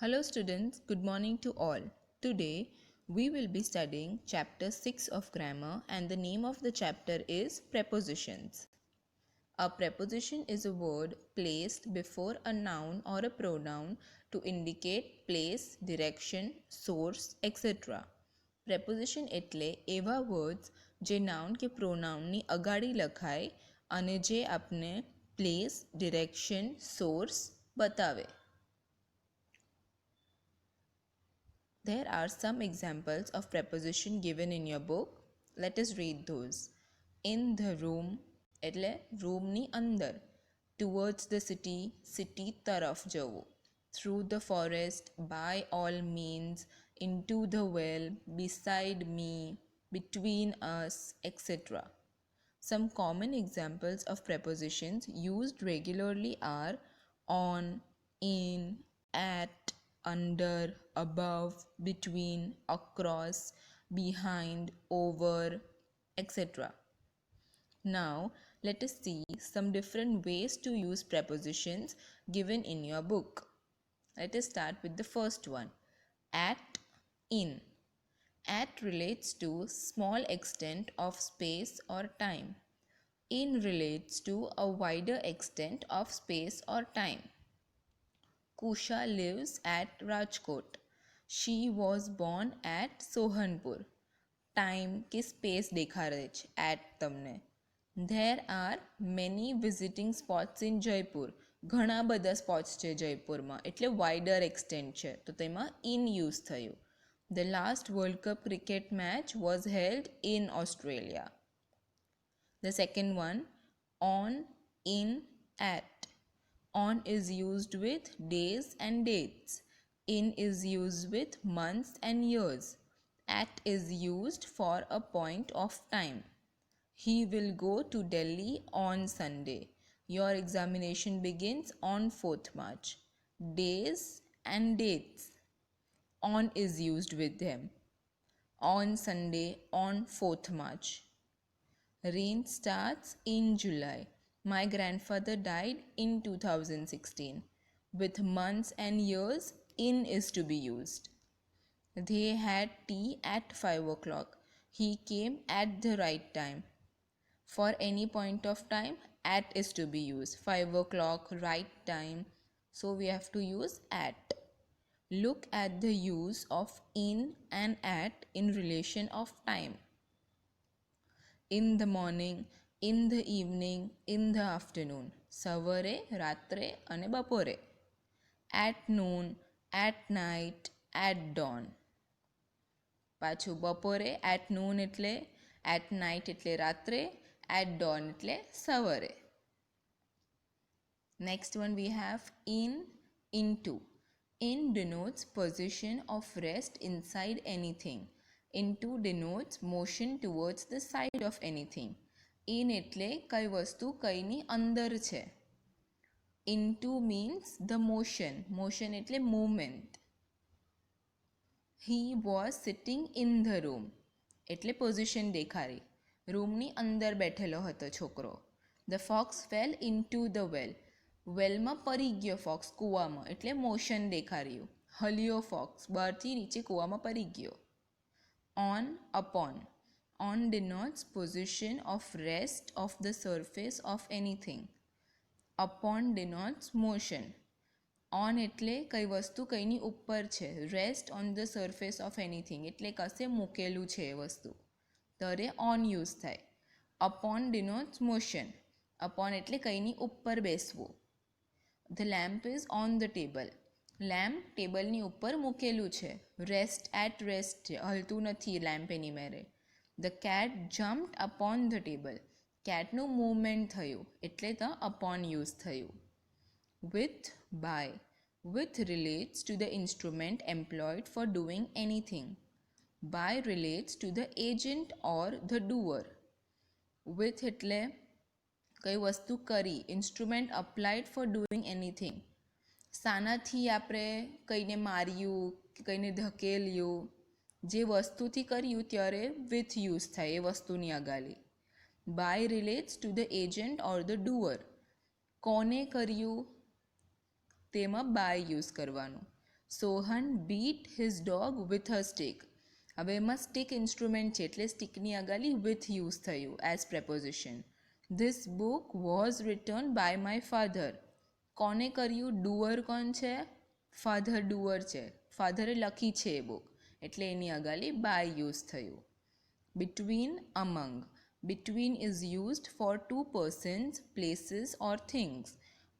Hello students, good morning to all. Today we will be studying chapter 6 of grammar and the name of the chapter is prepositions. A preposition is a word placed before a noun or a pronoun to indicate place, direction, source, etc. Preposition એટલે એવા words જે noun કે pronounની અગાડી લખાય અને જે આપને place, direction, source બતાવે. There are some examples of preposition given in your book. Let us read those. In the room, એટલે room ની અંદર. Towards the city, city તરફ જવું. Through the forest, by all means, into the well, beside me, between us, etc. Some common examples of prepositions used regularly are on, in, at, under, above, between, across, behind, over, etc. Now, let us see some different ways to use prepositions given in your book. Let us start with the first one. At, in. At relates to small extent of space or time. In relates to a wider extent of space or time. Kusha lives at Rajkot. She was born at Sohanpur. Time ki space dekhare છે at તમને. There are many visiting spots in Jaipur. ઘણા બધા sports છે જયપુરમાં એટલે wider extent છે તો તેમાં in યુઝ થયું. The last World Cup cricket match was held in Australia. The second one, on, in, at. On is used with days and dates. In is used with months and years. At is used for a point of time. He will go to Delhi on Sunday. Your examination begins on 4th March. Days and dates. On is used with them. On Sunday, on 4th March. Rain starts in July. My grandfather died in 2016. With months and years, in is to be used. They had tea at 5 o'clock. He came at the right time. For any point of time, at is to be used. 5 o'clock, right time. So we have to use at. Look at the use of in and at in relation of time. In the morning, in the evening, in the afternoon. સવારે, રાત્રે અને બપોરે. At noon, at night, at dawn. પાછું બપોરે, at noon એટલે, at night એટલે રાત્રે, at dawn એટલે સવારે. Next one we have in, into. In denotes position of rest inside anything. Into denotes motion towards the side of anything. In એટલે કઈ વસ્તુ કઈની અંદર છે. Into means the motion. Motion એટલે movement. He was sitting in the room. એટલે position દેખાડી. રૂમની અંદર બેઠેલો હતો છોકરો. The fox fell into the well. વેલમાં પડી ગયો ફોક્સ કૂવામાં એટલે મોશન દેખાડ્યું. હલિયો ફોક્સ બહારથી નીચે કૂવામાં પડી ગયો. On, upon. On denotes position of rest of the surface of anything. Upon denotes motion. On એટલે કઈ વસ્તુ કઈની ઉપર છે. Rest on the surface of anything એટલે કશે મૂકેલું છે એ વસ્તુ. ત્યારે on use થાય. Upon denotes motion. Upon એટલે કઈની ઉપર બેસવું. The lamp is on the table. Lamp ટેબલની ઉપર મૂકેલું છે. Rest at rest છે. હલતું નથી lamp એની મેરે. The cat jumped upon the table. Catનું મૂવમેન્ટ થયું એટલે તો upon use થયું. With, by. With relates to the instrument employed for doing anything. By relates to the agent or the doer. With એટલે કઈ વસ્તુ કરી. Instrument applied for doing anything. સાનાથી આપણે કઈને માર્યું કે કઈને ધકેલ્યું જે વસ્તુથી કર્યું ત્યારે with use થાય એ વસ્તુની અગાલી. By relates to the agent or the doer. કોને કર્યું તેમાં by use કરવાનું. Sohan beat his dog with a stick. હવે એમાં સ્ટિક ઇન્સ્ટ્રુમેન્ટ છે એટલે સ્ટિકની આગળ વિથ યુઝ થયું as preposition. This book was written by my father. કોને કર્યું? ડુઅર કોણ છે? ફાધર ડુઅર છે. ફાધરે લખી છે એ બુક એટલે એની આગળ બાય યુઝ થયું. Between, among. Between is used for two persons, places or things.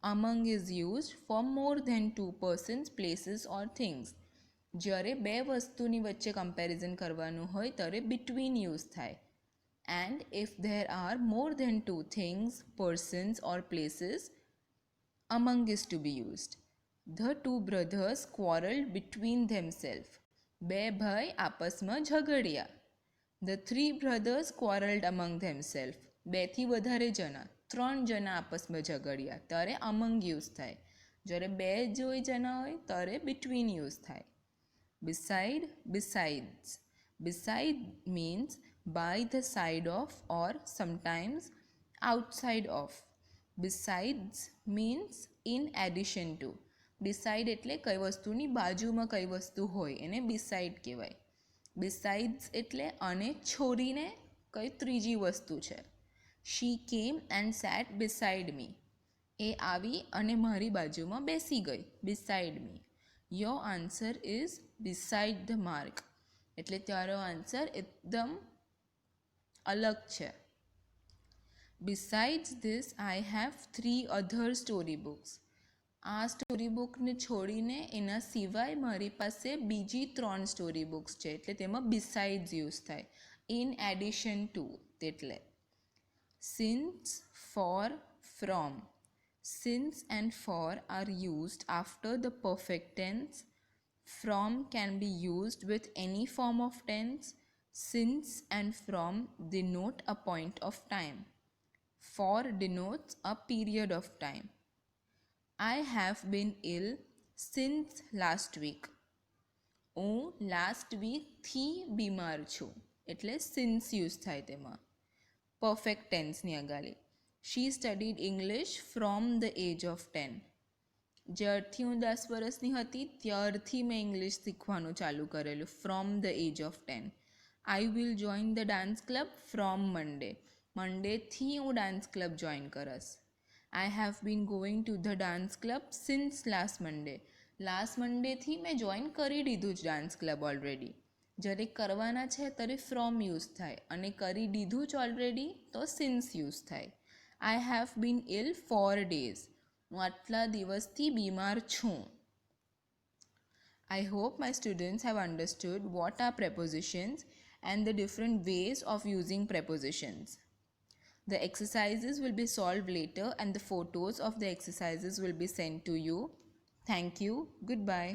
Among is used for more than two persons, places or things. જ્યારે બે વસ્તુની વચ્ચે કમ્પેરિઝન કરવાનું હોય ત્યારે between યુઝ થાય. And if there are more than two things, persons or places, among is to be used. The two brothers quarreled between themselves. બે ભાઈ આપસમાં ઝઘડ્યા. The three brothers quarreled among themselves. બેથી વધારે જણા, 3 જણા આપસમાં ઝઘડ્યા ત્યારે among યુઝ થાય. જ્યારે બે જોઈ જણા હોય ત્યારે between યુઝ થાય. Beside, besides. Beside means by the side of or sometimes outside of. Besides means in addition to. Beside એટલે કઈ વસ્તુની બાજુમાં કઈ વસ્તુ હોય એને beside કહેવાય. Besides એટલે અને છોડીને કઈ ત્રીજી વસ્તુ છે. She came and sat beside me. એ આવી અને મારી બાજુમાં બેસી ગઈ. Beside me. Your answer is beside the mark. એટલે તારો આન્સર એકદમ અલગ છે. Besides this, I have 3 other storybooks. આ સ્ટોરી બુકને છોડીને એના સિવાય મારી પાસે બીજી 3 સ્ટોરી બુક્સ છે એટલે તેમાં બિસાઇડ્સ યુઝ થાય. ઇન એડિશન ટુ એટલે since, for, from. Since and for are used after the perfect tense. From can be used with any form of tense. Since and from denote a point of time. For denotes a period of time. I have been ill since last week. હું last વીકથી બીમાર છું એટલે since use થાય તેમાં perfect ટેન્સની અગાડી. She studied English from the age of 10. જ્યારથી હું 10 વર્ષની હતી ત્યારથી મેં ઇંગ્લિશ શીખવાનું ચાલુ કરેલું from the age of 10. I will join the dance club from Monday. મંડેથી હું ડાન્સ ક્લબ જોઈન કરશ. I have been going to the dance club since last Monday. Last મંડેથી મેં જોઈન કરી દીધું જ ડાન્સ ક્લબ ઓલરેડી. જ્યારે કરવાના છે ત્યારે ફ્રોમ યુઝ થાય અને કરી દીધું જ ઓલરેડી તો સિન્સ યુઝ થાય. I have been ill for days. હું આટલા દિવસથી બીમાર છું. I hope my students have understood what are prepositions and the different ways of using prepositions. The exercises will be solved later and the photos of the exercises will be sent to you. Thank you. Goodbye.